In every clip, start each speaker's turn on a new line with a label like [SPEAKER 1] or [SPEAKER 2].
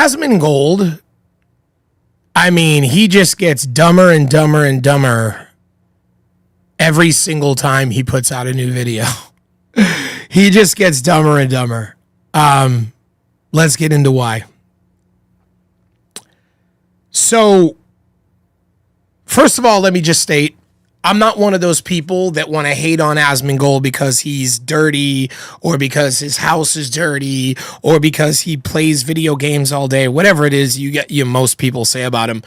[SPEAKER 1] Asmongold, I mean, he just gets dumber and dumber and dumber every single time he puts out a new video. He just gets dumber and dumber. Let's get into why. So, first of all, let me just state, I'm not one of those people that want to hate on Asmongold because he's dirty or because his house is dirty or because he plays video games all day. Whatever it is most people say about him.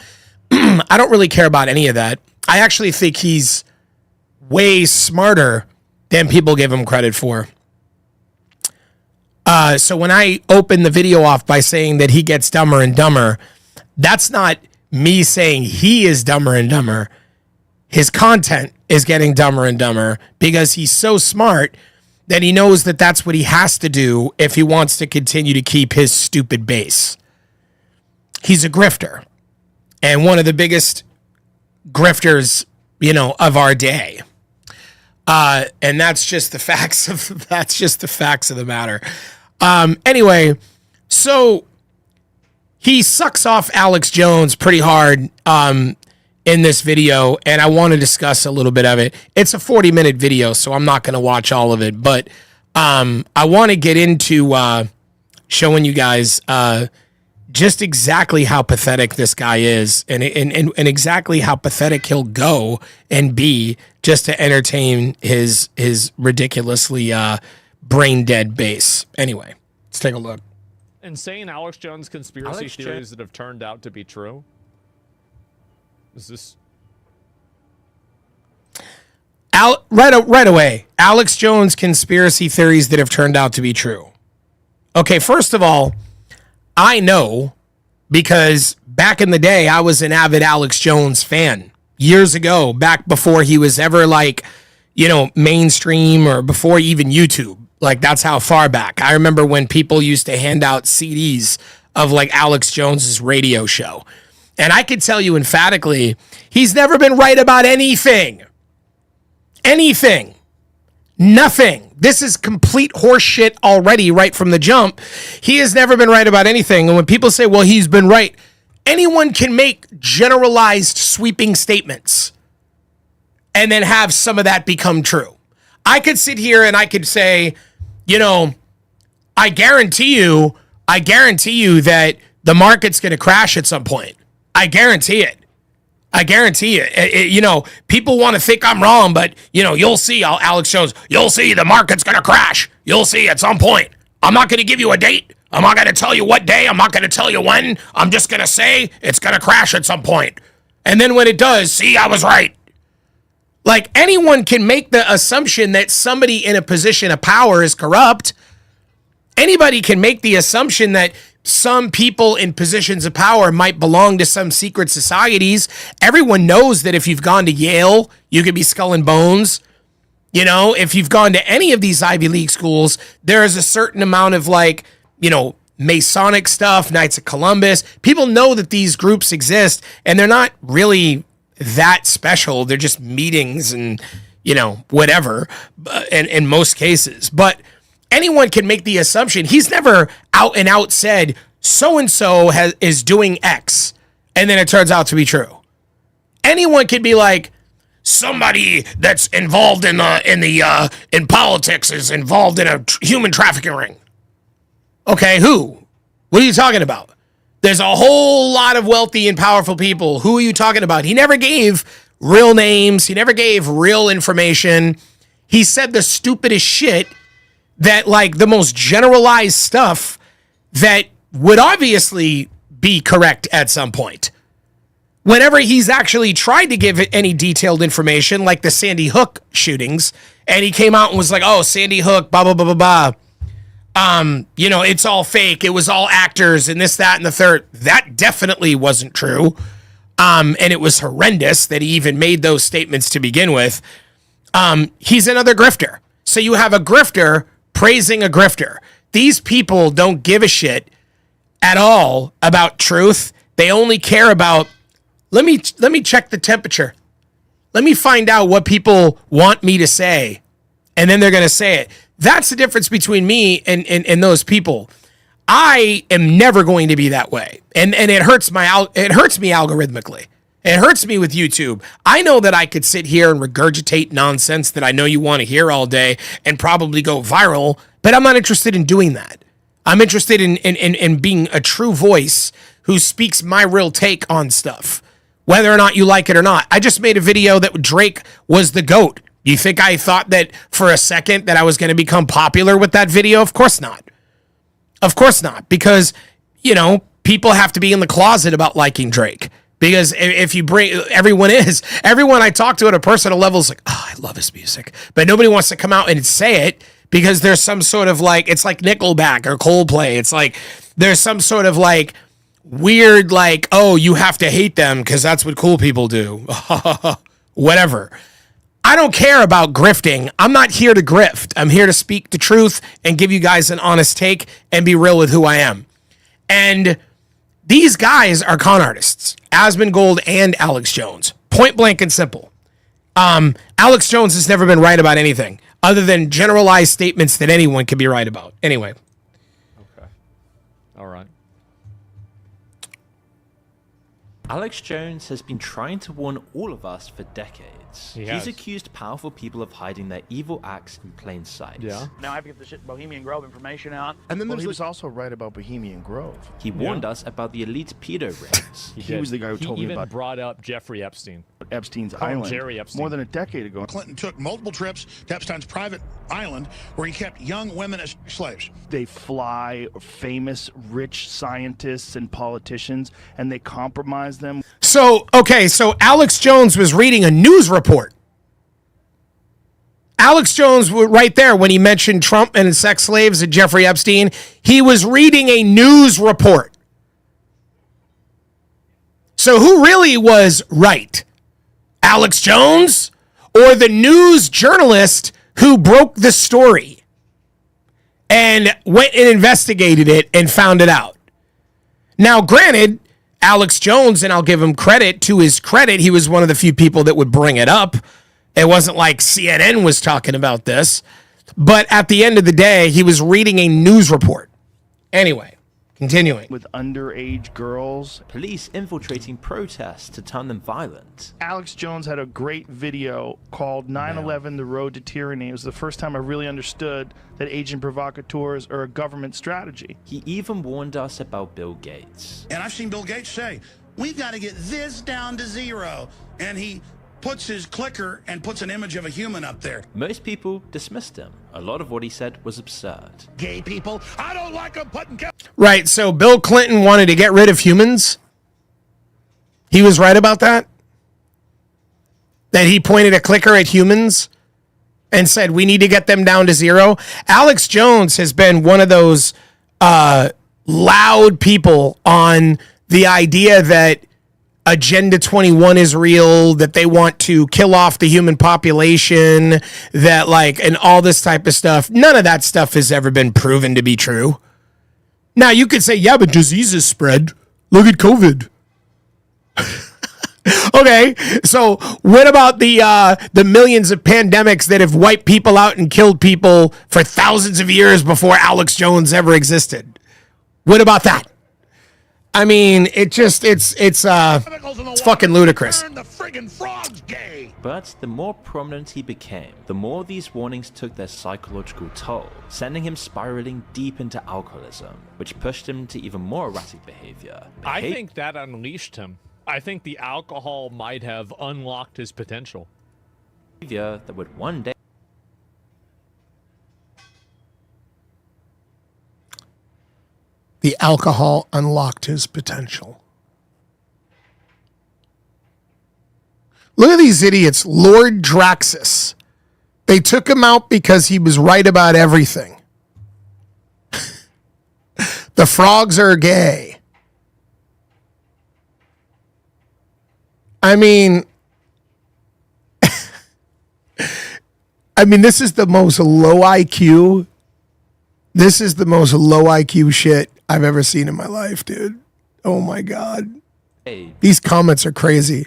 [SPEAKER 1] I don't really care about any of that. I actually think he's way smarter than people give him credit for. So when I open the video off by saying that he gets dumber and dumber, that's not me saying he is dumber and dumber. His content is getting dumber and dumber because he's so smart that he knows that that's what he has to do if he wants to continue to keep his stupid base. He's a grifter, and one of the biggest grifters, of our day. And that's just the facts of the matter. Anyway, so he sucks off Alex Jones pretty hard in this video, and I want to discuss a little bit of it. It's a 40-minute video, so I'm not going to watch all of it, but I want to get into showing you guys just exactly how pathetic this guy is and exactly how pathetic he'll go and be just to entertain his ridiculously brain-dead base. Anyway, let's take a look.
[SPEAKER 2] Insane Alex Jones conspiracy theories that have turned out to be true. Is this
[SPEAKER 1] right away? Alex Jones conspiracy theories that have turned out to be true. Okay, first of all, I know because back in the day, I was an avid Alex Jones fan years ago, back before he was ever mainstream or before even YouTube. Like, that's how far back. I remember when people used to hand out CDs of Alex Jones's radio show. And I could tell you emphatically, he's never been right about anything. Anything. Nothing. This is complete horseshit already right from the jump. He has never been right about anything. And when people say, well, he's been right, anyone can make generalized sweeping statements and then have some of that become true. I could sit here and I could say, I guarantee you that the market's going to crash at some point. I guarantee it. People want to think I'm wrong, but, you'll see, Alex Jones, you'll see the market's going to crash. You'll see at some point. I'm not going to give you a date. I'm not going to tell you what day. I'm not going to tell you when. I'm just going to say it's going to crash at some point. And then when it does, see, I was right. Anyone can make the assumption that somebody in a position of power is corrupt. Anybody can make the assumption that some people in positions of power might belong to some secret societies. Everyone knows that if you've gone to Yale, you could be Skull and Bones. If you've gone to any of these Ivy League schools, there is a certain amount of Masonic stuff, Knights of Columbus. People know that these groups exist, and they're not really that special. They're just meetings and, whatever, in most cases. But anyone can make the assumption. He's never out and out said so-and-so is doing X, and then it turns out to be true. Anyone could be like, somebody that's involved in politics is involved in a human trafficking ring. Okay, who? What are you talking about? There's a whole lot of wealthy and powerful people. Who are you talking about? He never gave real names. He never gave real information. He said the stupidest shit that the most generalized stuff that would obviously be correct at some point. Whenever he's actually tried to give any detailed information, like the Sandy Hook shootings, and he came out and was like, oh, Sandy Hook, blah, blah, blah, blah, blah. It's all fake. It was all actors and this, that, and the third. That definitely wasn't true. And it was horrendous that he even made those statements to begin with. He's another grifter. So you have a grifter praising a grifter. These people don't give a shit at all about truth. They only care about, let me check the temperature. Let me find out what people want me to say. And then they're going to say it. That's the difference between me and those people. I am never going to be that way. And it hurts me algorithmically. It hurts me with YouTube. I know that I could sit here and regurgitate nonsense that I know you want to hear all day and probably go viral, but I'm not interested in doing that. I'm interested in being a true voice who speaks my real take on stuff, whether or not you like it or not. I just made a video that Drake was the GOAT. You think I thought that for a second that I was going to become popular with that video? Of course not. Of course not. Because, you know, people have to be in the closet about liking Drake. Because if you bring, everyone I talk to at a personal level is like, oh, I love his music. But nobody wants to come out and say it because there's some sort of like, it's like Nickelback or Coldplay. It's like, there's some sort of like weird, like, oh, you have to hate them because that's what cool people do. Whatever. I don't care about grifting. I'm not here to grift. I'm here to speak the truth and give you guys an honest take and be real with who I am. And these guys are con artists, Asmongold and Alex Jones. Point blank and simple. Alex Jones has never been right about anything other than generalized statements that anyone can be right about. Anyway.
[SPEAKER 2] Okay. All right.
[SPEAKER 3] Alex Jones has been trying to warn all of us for decades. He's accused powerful people of hiding their evil acts in plain sight.
[SPEAKER 2] Yeah.
[SPEAKER 4] Now I have to get the shit Bohemian Grove information out.
[SPEAKER 5] And then he was also right about Bohemian Grove.
[SPEAKER 3] He warned us about the elite pedo rings.
[SPEAKER 5] He was the guy who told me about
[SPEAKER 2] He even brought up Jeffrey Epstein.
[SPEAKER 5] Epstein's island
[SPEAKER 2] Jerry Epstein.
[SPEAKER 5] more than a decade ago.
[SPEAKER 6] Clinton took multiple trips to Epstein's private island where he kept young women as slaves.
[SPEAKER 5] They fly famous, rich scientists and politicians, and they compromise them.
[SPEAKER 1] So Alex Jones was reading a news report. Alex Jones, right there, when he mentioned Trump and sex slaves and Jeffrey Epstein, he was reading a news report. So who really was right? Alex Jones or the news journalist who broke the story and went and investigated it and found it out? Now, granted, Alex Jones, and I'll give him credit, to his credit, he was one of the few people that would bring it up. It wasn't like CNN was talking about this. But at the end of the day, he was reading a news report. Anyway, continuing.
[SPEAKER 5] With underage girls.
[SPEAKER 3] Police infiltrating protests to turn them violent.
[SPEAKER 5] Alex Jones had a great video called 9/11 The Road to Tyranny. It was the first time I really understood that agent provocateurs are a government strategy.
[SPEAKER 3] He even warned us about Bill Gates.
[SPEAKER 6] And I've seen Bill Gates say, we've got to get this down to zero. And he puts his clicker and puts an image of a human up there.
[SPEAKER 3] Most people dismissed him. A lot of what he said was absurd.
[SPEAKER 6] Gay people, I don't like them putting...
[SPEAKER 1] Right, so Bill Clinton wanted to get rid of humans. He was right about that? That he pointed a clicker at humans and said, we need to get them down to zero? Alex Jones has been one of those loud people on the idea that Agenda 21 is real, that they want to kill off the human population, that like, and all this type of stuff. None of that stuff has ever been proven to be true. Now, you could say, yeah, but diseases spread. Look at COVID. Okay, so what about the millions of pandemics that have wiped people out and killed people for thousands of years before Alex Jones ever existed? What about that? I mean, it's fucking ludicrous.
[SPEAKER 6] Turn the friggin' frogs gay.
[SPEAKER 3] But the more prominent he became, the more these warnings took their psychological toll, sending him spiraling deep into alcoholism, which pushed him to even more erratic behavior.
[SPEAKER 2] I think that unleashed him. I think the alcohol might have unlocked his potential.
[SPEAKER 3] Behavior that would one day...
[SPEAKER 1] The alcohol unlocked his potential. Look at these idiots. Lord Draxus. They took him out because he was right about everything. The frogs are gay. I mean, this is the most low IQ. This is the most low IQ shit I've ever seen in my life, dude. Oh my God. These comments are crazy.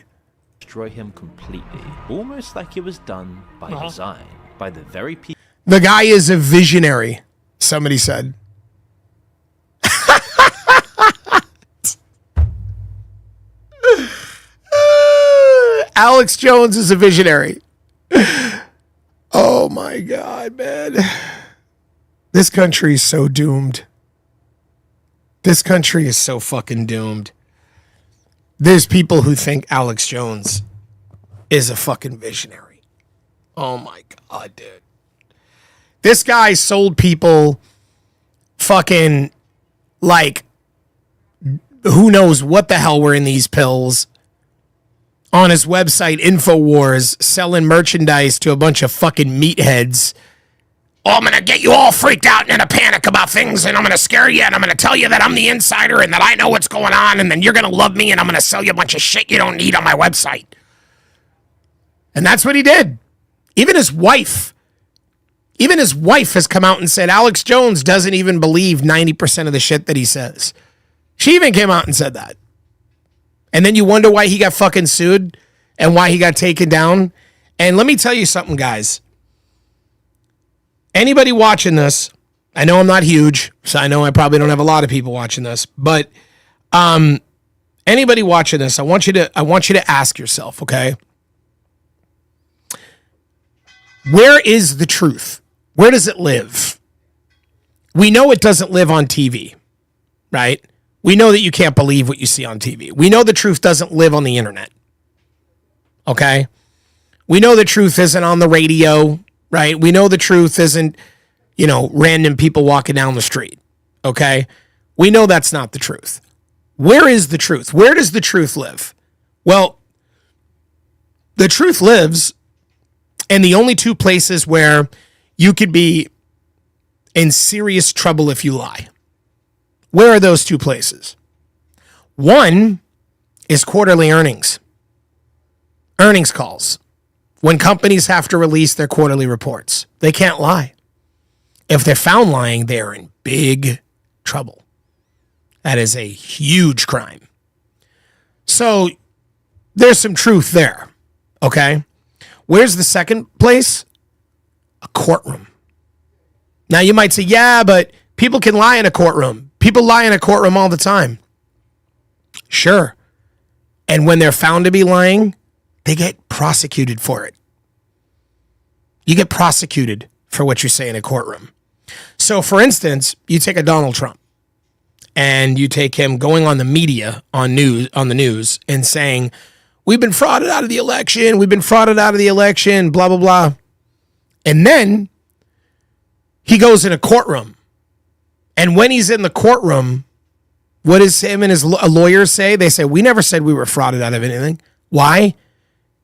[SPEAKER 3] Destroy him completely. Almost like it was done by design. By the very people.
[SPEAKER 1] The guy is a visionary, somebody said. Alex Jones is a visionary. Oh my God, man. This country is so doomed. This country is so fucking doomed. There's people who think Alex Jones is a fucking visionary. Oh my God, dude. This guy sold people fucking like who knows what the hell were in these pills on his website, InfoWars, selling merchandise to a bunch of fucking meatheads. Oh, I'm going to get you all freaked out and in a panic about things, and I'm going to scare you, and I'm going to tell you that I'm the insider and that I know what's going on, and then you're going to love me, and I'm going to sell you a bunch of shit you don't need on my website. And that's what he did. Even his wife has come out and said Alex Jones doesn't even believe 90% of the shit that he says. She even came out and said that. And then you wonder why he got fucking sued and why he got taken down. And let me tell you something, guys. Anybody watching this, I know I'm not huge, so I know I probably don't have a lot of people watching this, but anybody watching this, I want you to ask yourself, okay? Where is the truth? Where does it live? We know it doesn't live on TV, right? We know that you can't believe what you see on TV. We know the truth doesn't live on the internet. Okay? We know the truth isn't on the radio, right? We know the truth isn't, random people walking down the street. Okay? We know that's not the truth. Where is the truth? Where does the truth live? Well, the truth lives in the only two places where you could be in serious trouble if you lie. Where are those two places? One is quarterly earnings. Earnings calls. When companies have to release their quarterly reports, they can't lie. If they're found lying, they're in big trouble. That is a huge crime. So there's some truth there. Okay? Where's the second place? A courtroom. Now you might say, yeah, but people can lie in a courtroom. People lie in a courtroom all the time. Sure. And when they're found to be lying, they get prosecuted for it. You get prosecuted for what you say in a courtroom. So, for instance, you take a Donald Trump and you take him going on the media on the news and saying, we've been frauded out of the election. We've been frauded out of the election, blah, blah, blah. And then he goes in a courtroom. And when he's in the courtroom, what does him and his lawyers say? They say, we never said we were frauded out of anything. Why?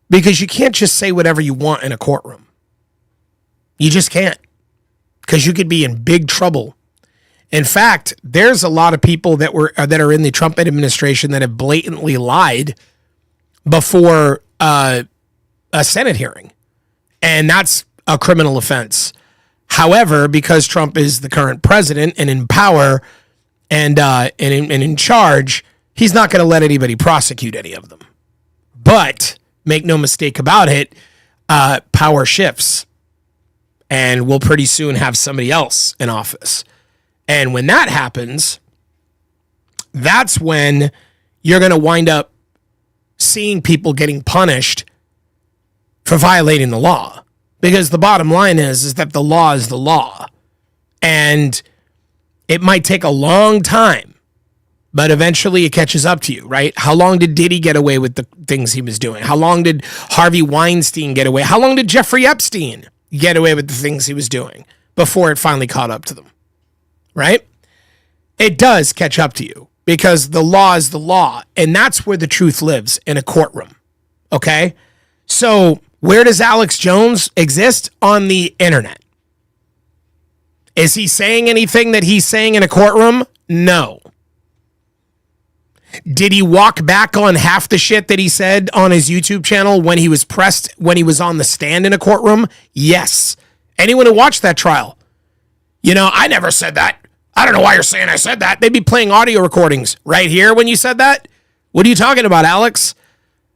[SPEAKER 1] Because you can't just say whatever you want in a courtroom. You just can't. Because you could be in big trouble. In fact, there's a lot of people that are in the Trump administration that have blatantly lied before a Senate hearing. And that's a criminal offense. However, because Trump is the current president and in power and in charge, he's not going to let anybody prosecute any of them. But make no mistake about it, power shifts. And we'll pretty soon have somebody else in office. And when that happens, that's when you're going to wind up seeing people getting punished for violating the law. Because the bottom line is that the law is the law. And it might take a long time, but eventually it catches up to you, right? How long did Diddy get away with the things he was doing? How long did Harvey Weinstein get away? How long did Jeffrey Epstein get away with the things he was doing before it finally caught up to them, right? It does catch up to you because the law is the law. And that's where the truth lives, in a courtroom, okay? So where does Alex Jones exist? On the internet. Is he saying anything that he's saying in a courtroom? No. Did he walk back on half the shit that he said on his YouTube channel when he was pressed, when he was on the stand in a courtroom? Yes. Anyone who watched that trial, I never said that. I don't know why you're saying I said that. They'd be playing audio recordings right here when you said that. What are you talking about, Alex?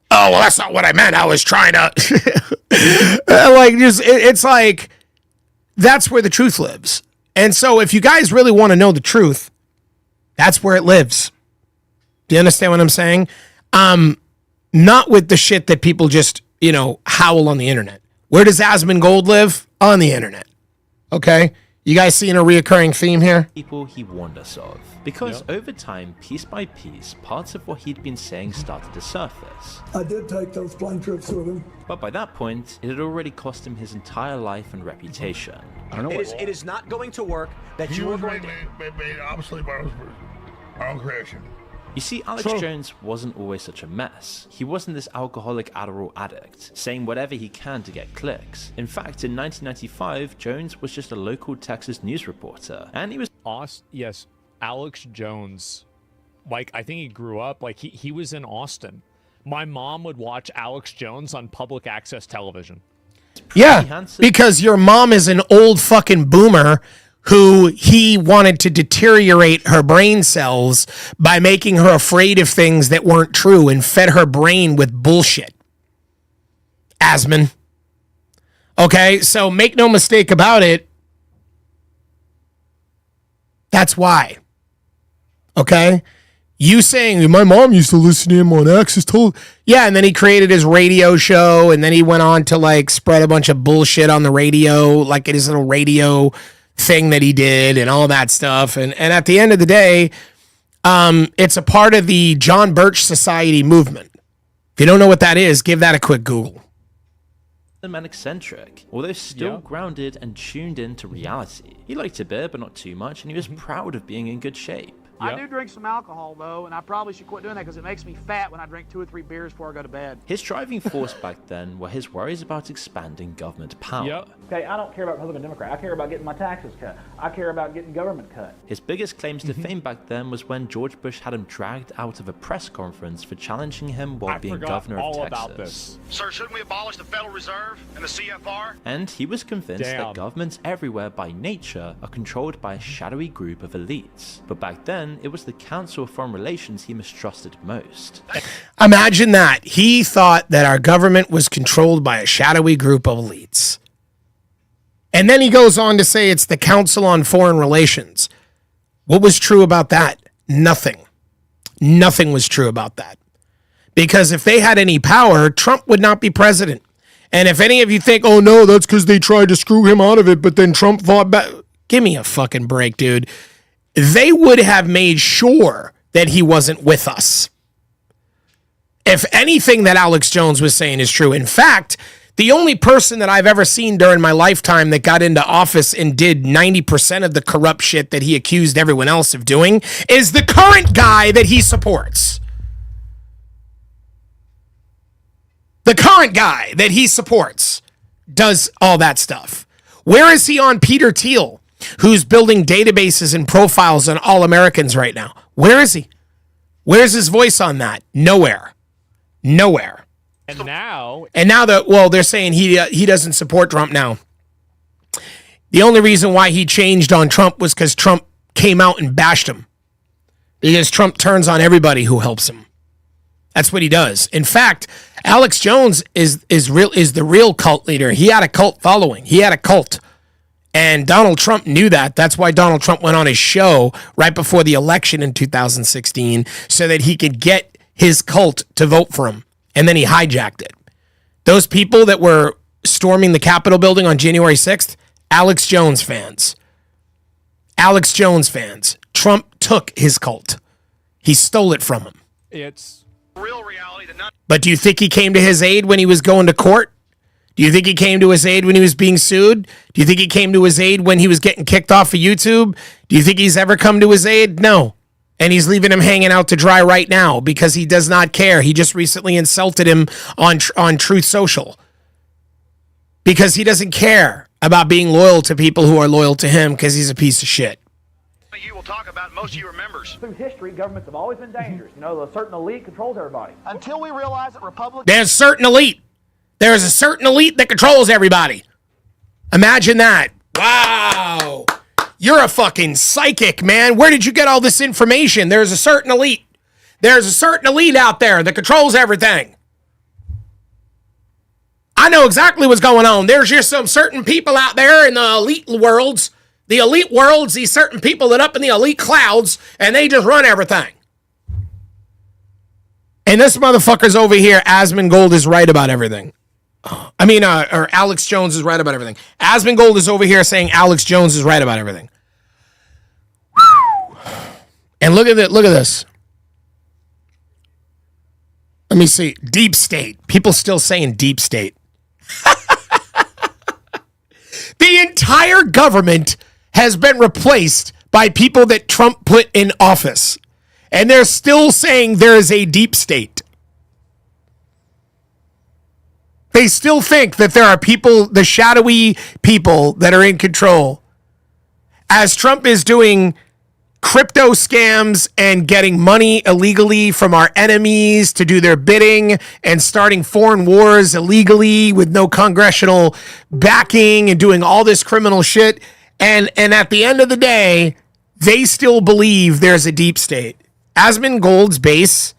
[SPEAKER 1] Oh, well, that's not what I meant. I was trying to it's like, that's where the truth lives. And so if you guys really want to know the truth, that's where it lives. Do you understand what I'm saying? not with the shit that people just, howl on the internet. Where does Asmongold live? On the internet. Okay? You guys seeing a reoccurring theme here?
[SPEAKER 3] People he warned us of. Because over time, piece by piece, parts of what he'd been saying started to surface.
[SPEAKER 7] I did take those plane trips with him.
[SPEAKER 3] But by that point, it had already cost him his entire life and reputation.
[SPEAKER 8] I don't know it is not going to work that you are going to...
[SPEAKER 9] made obviously by our own creation.
[SPEAKER 3] You see, Alex Jones wasn't always such a mess. He wasn't this alcoholic Adderall addict, saying whatever he can to get clicks. In fact, in 1995, Jones was just a local Texas news reporter, and he was...
[SPEAKER 2] Yes, Alex Jones. Like, I think he grew up, like, he was in Austin. My mom would watch Alex Jones on public access television.
[SPEAKER 1] Yeah,
[SPEAKER 3] handsome.
[SPEAKER 1] because your mom is an old fucking boomer who he wanted to deteriorate her brain cells by making her afraid of things that weren't true and fed her brain with bullshit. Asmon. Okay, so make no mistake about it. That's why. Okay? You saying, my mom used to listen to him on Access told. Yeah, and then he created his radio show, and then he went on to, like, spread a bunch of bullshit on the radio, like his little radio thing that he did and all that stuff. And at the end of the day, it's a part of the John Birch Society movement. If you don't know what that is, give that a quick Google.
[SPEAKER 3] And eccentric, although still grounded and tuned into reality. He liked a bit, but not too much, and he was proud of being in good shape.
[SPEAKER 4] I do drink some alcohol, though, and I probably should quit doing that because it makes me fat when I drink 2 or 3 beers before I go to bed.
[SPEAKER 3] His driving force back then were his worries about expanding government power.
[SPEAKER 4] Okay, I don't care about Republican Democrat. I care about getting my taxes cut. I care about getting government cut.
[SPEAKER 3] His biggest claims to fame back then was when George Bush had him dragged out of a press conference for challenging him while being governor of Texas.
[SPEAKER 2] About this.
[SPEAKER 9] Sir, shouldn't we abolish the Federal Reserve and the CFR?
[SPEAKER 3] And he was convinced that governments everywhere by nature are controlled by a shadowy group of elites. But back then, it was the Council of Foreign Relations he mistrusted most.
[SPEAKER 1] Imagine that. He thought that our government was controlled by a shadowy group of elites. And then he goes on to say it's the Council on Foreign Relations. What was true about that? Nothing. Nothing was true about that. Because if they had any power, Trump would not be president. And if any of you think, oh no, that's because they tried to screw him out of it, but then Trump fought back. Give me a fucking break, dude. They would have made sure that he wasn't with us. If anything that Alex Jones was saying is true. In fact, the only person that I've ever seen during my lifetime that got into office and did 90% of the corrupt shit that he accused everyone else of doing is the current guy that he supports. The current guy that he supports does all that stuff. Where is he on Peter Thiel, who's building databases and profiles on all Americans right now? Where is he? Where's his voice on that? Nowhere. Nowhere.
[SPEAKER 2] And now
[SPEAKER 1] they're saying he doesn't support Trump now. The only reason why he changed on Trump was because Trump came out and bashed him. Because Trump turns on everybody who helps him. That's what he does. In fact, Alex Jones is the real cult leader. He had a cult following. He had a cult. And Donald Trump knew that. That's why Donald Trump went on his show right before the election in 2016 so that he could get his cult to vote for him. And then he hijacked it. Those people that were storming the Capitol building on January 6th, Alex Jones fans. Alex Jones fans. Trump took his cult. He stole it from him.
[SPEAKER 2] It's
[SPEAKER 9] real reality that not.
[SPEAKER 1] But do you think he came to his aid when he was going to court? Do you think he came to his aid when he was being sued? Do you think he came to his aid when he was getting kicked off of YouTube? Do you think he's ever come to his aid? No. And he's leaving him hanging out to dry right now because he does not care. He just recently insulted him on Truth Social because he doesn't care about being loyal to people who are loyal to him because he's a piece of shit.
[SPEAKER 9] You will talk about most of your members.
[SPEAKER 4] Through history, governments have always been dangerous. You know, a certain elite controls everybody. Until we realize that Republicans...
[SPEAKER 1] There's a certain elite. There's a certain elite that controls everybody. Imagine that. Wow. You're a fucking psychic, man. Where did you get all this information? There's a certain elite. There's a certain elite out there that controls everything. I know exactly what's going on. There's just some certain people out there in the elite worlds. The elite worlds, these certain people that up in the elite clouds, and they just run everything. And this motherfucker's over here, Asmongold is right about everything. Or Alex Jones is right about everything. Asmongold is over here saying Alex Jones is right about everything. And look at it. Look at this. Let me see. Deep state. People still saying deep state. The entire government has been replaced by people that Trump put in office. And they're still saying there is a deep state. They still think that there are people, the shadowy people that are in control. As Trump is doing crypto scams and getting money illegally from our enemies to do their bidding and starting foreign wars illegally with no congressional backing and doing all this criminal shit. And at the end of the day, they still believe there's a deep state. Asmongold's base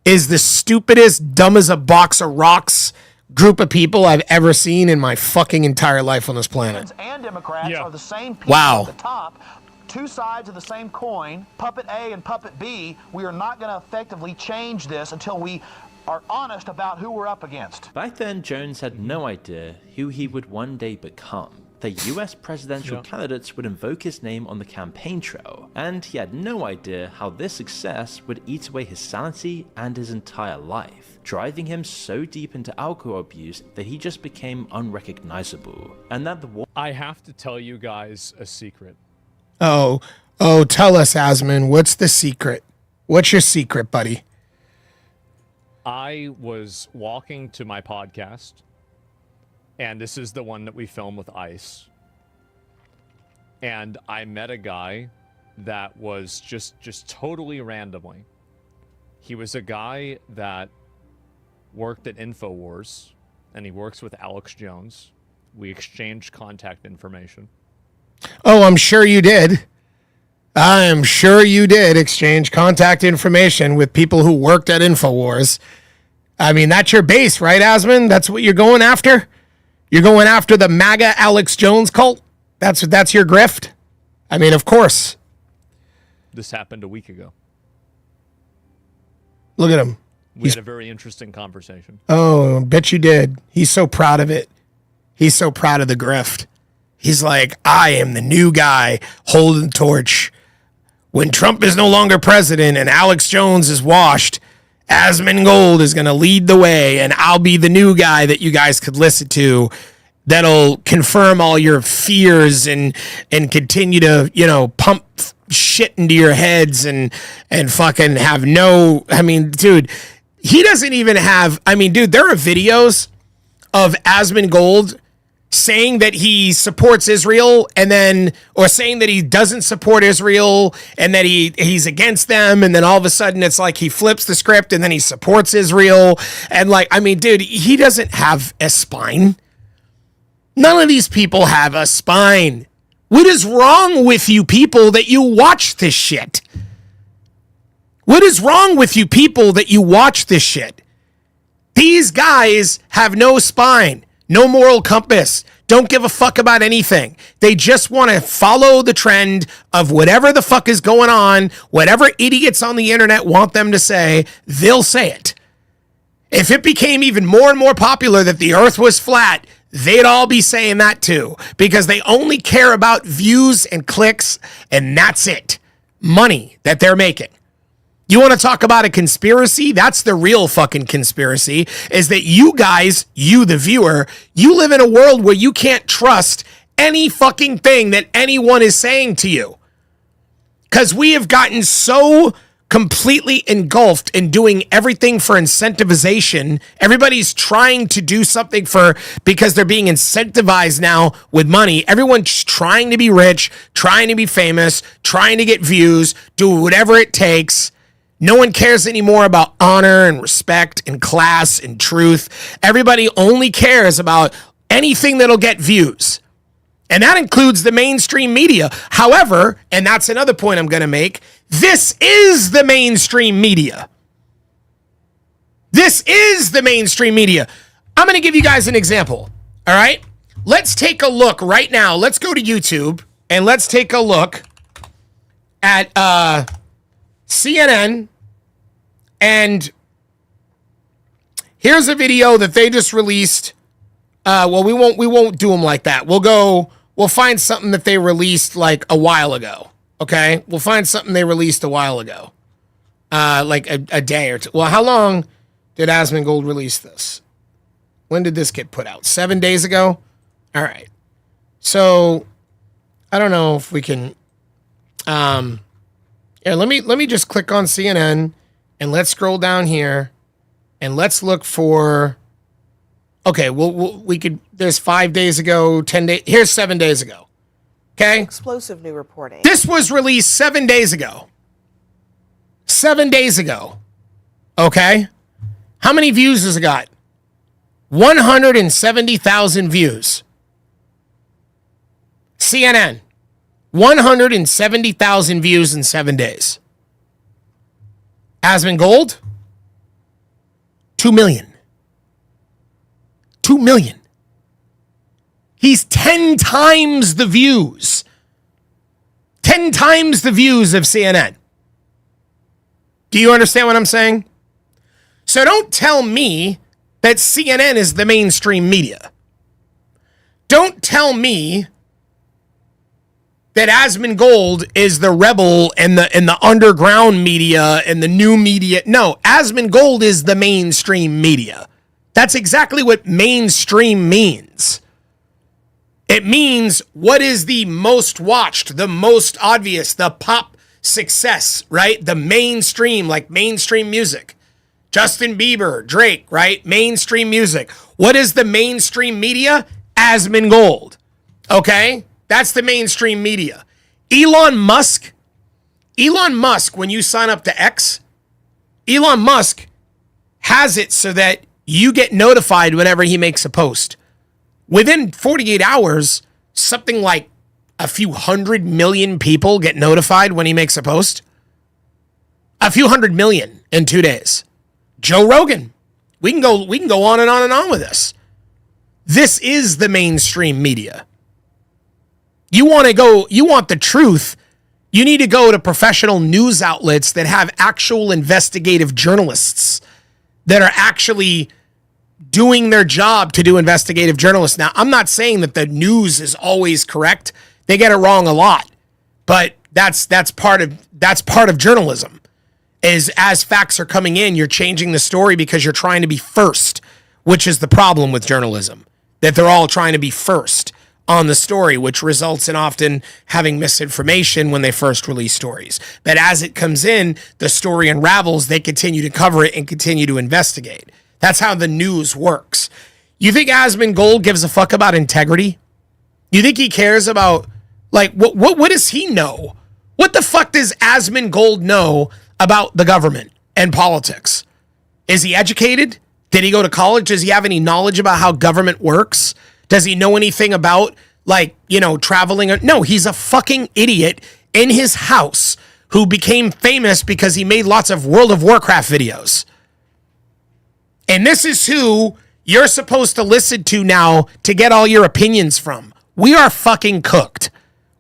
[SPEAKER 1] is the stupidest, dumb as a box of rocks group of people I've ever seen in my fucking entire life on this planet.
[SPEAKER 4] And Democrats are the same people
[SPEAKER 1] Wow.
[SPEAKER 4] at the top. Two sides of the same coin, puppet A and puppet B. We are not going to effectively change this until we are honest about who we're up against.
[SPEAKER 3] Back then, Jones had no idea who he would one day become. The US presidential candidates would invoke his name on the campaign trail, and he had no idea how this success would eat away his sanity and his entire life, driving him so deep into alcohol abuse that he just became unrecognizable. And that the war—
[SPEAKER 2] I have to tell you guys a secret.
[SPEAKER 1] Oh, tell us, Asmon, what's the secret? What's your secret, buddy?
[SPEAKER 2] I was walking to my podcast, and this is the one that we filmed with Ice. And I met a guy that was just totally randomly. He was a guy that worked at InfoWars, and he works with Alex Jones. We exchanged contact information.
[SPEAKER 1] Oh, I'm sure you did. I am sure you did exchange contact information with people who worked at InfoWars. I mean, that's your base, right, Asmon? That's what you're going after? You're going after the MAGA Alex Jones cult? That's your grift? I mean, of course.
[SPEAKER 2] This happened a week ago.
[SPEAKER 1] Look at him.
[SPEAKER 2] We had a very interesting conversation.
[SPEAKER 1] Oh, bet you did. He's so proud of it. He's so proud of the grift. He's like, I am the new guy holding the torch. When Trump is no longer president and Alex Jones is washed, Asmongold is going to lead the way, and I'll be the new guy that you guys could listen to that'll confirm all your fears and continue to, pump shit into your heads and fucking have no, I mean, dude, he doesn't even have, I mean, dude, there are videos of Asmongold saying that he supports Israel or saying that he doesn't support Israel and that he's against them. And then all of a sudden it's like he flips the script and then he supports Israel. And like, I mean, dude, he doesn't have a spine. None of these people have a spine. What is wrong with you people that you watch this shit? What is wrong with you people that you watch this shit? These guys have no spine. No moral compass. Don't give a fuck about anything. They just want to follow the trend of whatever the fuck is going on, whatever idiots on the internet want them to say, they'll say it. If it became even more and more popular that the earth was flat, they'd all be saying that too, because they only care about views and clicks, and that's it. Money that they're making. You want to talk about a conspiracy? That's the real fucking conspiracy, is that you guys, you the viewer, you live in a world where you can't trust any fucking thing that anyone is saying to you. Because we have gotten so completely engulfed in doing everything for incentivization. Everybody's trying to do something because they're being incentivized now with money. Everyone's trying to be rich, trying to be famous, trying to get views, do whatever it takes. No one cares anymore about honor and respect and class and truth. Everybody only cares about anything that'll get views. And that includes the mainstream media. However, and that's another point I'm going to make, this is the mainstream media. This is the mainstream media. I'm going to give you guys an example. All right? Let's take a look right now. Let's go to YouTube and let's take a look at CNN And here's a video that they just released. Well, we won't do them like that. We'll find something that they released like a while ago. Okay? We'll find something they released a while ago. Like a day or two. Well, how long did Asmongold release this? When did this get put out? 7 days ago? All right. So I don't know if we can let me just click on CNN and let's scroll down here and let's look for okay, we could there's 5 days ago, 10 days. Here's 7 days ago. Okay?
[SPEAKER 10] Explosive new reporting.
[SPEAKER 1] This was released 7 days ago. 7 days ago. Okay? How many views has it got? 170,000 views. CNN. 170,000 views in 7 days. Asmongold. 2 million. 2 million. He's 10 times the views. 10 times the views of CNN. Do you understand what I'm saying? So don't tell me that CNN is the mainstream media. Don't tell me that Asmongold is the rebel and the underground media and the new media. No, Asmongold is the mainstream media. That's exactly what mainstream means. It means what is the most watched, the most obvious, the pop success, right? The mainstream, like mainstream music. Justin Bieber, Drake, right? Mainstream music. What is the mainstream media? Asmongold. Okay? That's the mainstream media. Elon Musk, when you sign up to X, Elon Musk has it so that you get notified whenever he makes a post. Within 48 hours, something like a few 100 million people get notified when he makes a post. A few 100 million in 2 days. Joe Rogan. We can go on and on and on with this. This is the mainstream media. You want the truth, you need to go to professional news outlets that have actual investigative journalists that are actually doing their job to do investigative journalists. Now, I'm not saying that the news is always correct. They get it wrong a lot. But that's part of journalism. Is as facts are coming in, you're changing the story because you're trying to be first, which is the problem with journalism. That they're all trying to be first on the story, which results in often having misinformation when they first release stories. But as it comes in, the story unravels, they continue to cover it and continue to investigate. That's how the news works. You think Asmongold gives a fuck about integrity? You think he cares about, like, what does he know? What the fuck does Asmongold know about the government and politics? Is he educated? Did he go to college? Does he have any knowledge about how government works? Does he know anything about, like, traveling? No, he's a fucking idiot in his house who became famous because he made lots of World of Warcraft videos. And this is who you're supposed to listen to now to get all your opinions from. We are fucking cooked.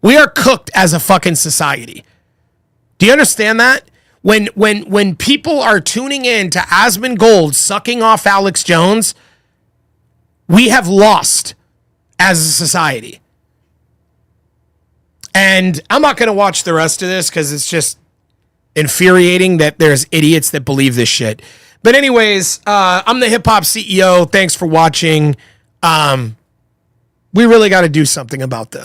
[SPEAKER 1] We are cooked as a fucking society. Do you understand that? When people are tuning in to Asmongold sucking off Alex Jones, we have lost as a society. And I'm not going to watch the rest of this because it's just infuriating that there's idiots that believe this shit. But anyways, I'm the Hip Hop CEO. Thanks for watching. We really got to do something about this.